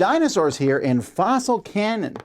dinosaurs here in Fossil Canyon.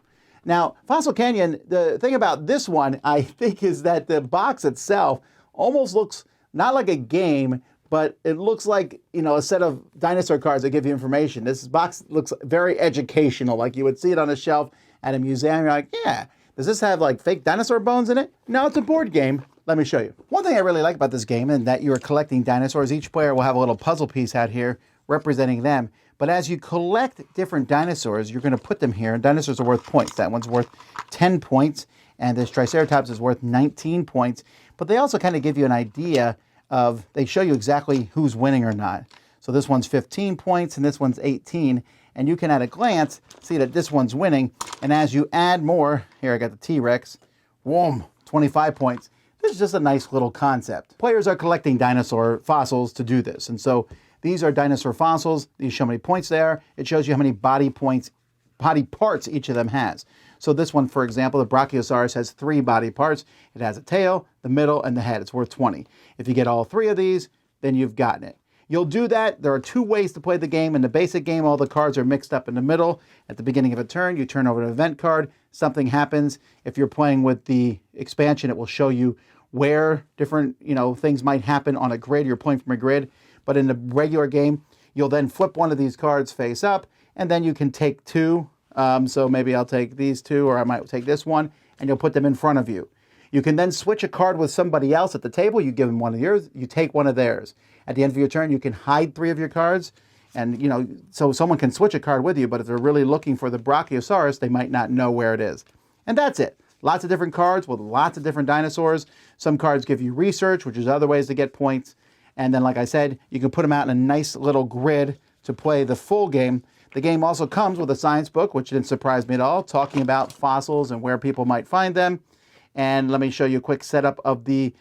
Now, Fossil Canyon, the thing about this one, I think, is that the box itself almost looks not like a game, but it looks like, you know, a set of dinosaur cards that give you information. This box looks very educational, like you would see it on a shelf at a museum. You're like, yeah, does this have like fake dinosaur bones in it? No, it's a board game. Let me show you. One thing I really like about this game is that you are collecting dinosaurs. Each player will have a little puzzle piece out here representing them. But as you collect different dinosaurs, you're going to put them here. Dinosaurs are worth points. That one's worth 10 points, and this Triceratops is worth 19 points. But they also kind of give you an idea of, they show you exactly who's winning or not. So this one's 15 points, and this one's 18. And you can, at a glance, see that this one's winning. And as you add more, here I got the T-Rex, whoom, 25 points. This is just a nice little concept. Players are collecting dinosaur fossils to do this. And so these are dinosaur fossils. These show how many points they are. It shows you how many body parts each of them has. So this one, for example, the Brachiosaurus has 3 body parts. It has a tail, the middle, and the head. It's worth 20. If you get all 3 of these, then you've gotten it. You'll do that. There are 2 ways to play the game. In the basic game, all the cards are mixed up in the middle. At the beginning of a turn, you turn over an event card. Something happens. If you're playing with the expansion, it will show you where different, things might happen on a grid. You're playing from a grid. But in the regular game, you'll then flip one of these cards face up, and then you can take 2. So maybe I'll take these 2, or I might take this one, and you'll put them in front of you. You can then switch a card with somebody else at the table. You give them one of yours, you take one of theirs. At the end of your turn, you can hide 3 of your cards, and so someone can switch a card with you, but if they're really looking for the Brachiosaurus, they might not know where it is. And that's it. Lots of different cards with lots of different dinosaurs. Some cards give you research, which is other ways to get points. And then, like I said, you can put them out in a nice little grid to play the full game. The game also comes with a science book, which didn't surprise me at all, talking about fossils and where people might find them. And let me show you a quick setup of the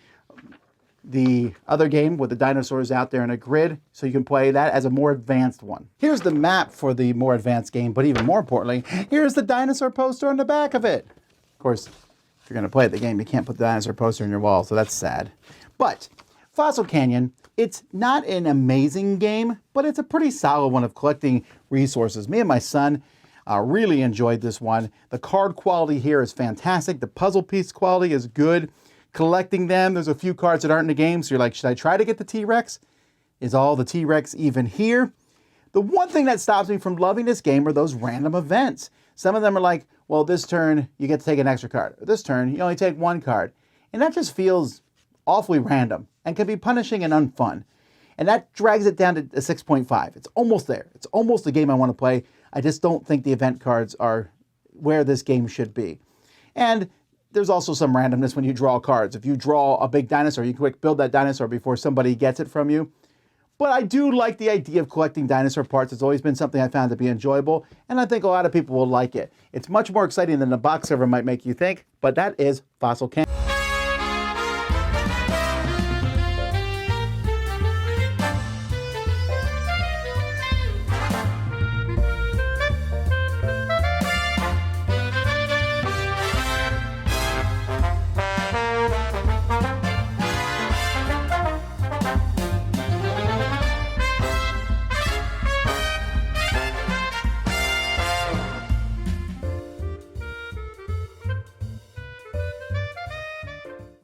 other game with the dinosaurs out there in a grid, so you can play that as a more advanced one. Here's the map for the more advanced game, but even more importantly, here's the dinosaur poster on the back of it. Of course, if you're going to play the game, you can't put the dinosaur poster on your wall, so that's sad. But Fossil Canyon, it's not an amazing game, but it's a pretty solid one of collecting resources. Me and my son really enjoyed this one. The card quality here is fantastic. The puzzle piece quality is good. Collecting them, there's a few cards that aren't in the game, so you're like, should I try to get the T-Rex? Is all the T-Rex even here? The one thing that stops me from loving this game are those random events. Some of them are like, well, this turn you get to take an extra card. Or this turn you only take 1 card. And that just feels awfully random and can be punishing and unfun. And that drags it down to a 6.5. It's almost there. It's almost the game I want to play. I just don't think the event cards are where this game should be. And there's also some randomness when you draw cards. If you draw a big dinosaur, you can quick build that dinosaur before somebody gets it from you. But I do like the idea of collecting dinosaur parts. It's always been something I found to be enjoyable, and I think a lot of people will like it. It's much more exciting than the box cover might make you think, but that is Fossil Canyon.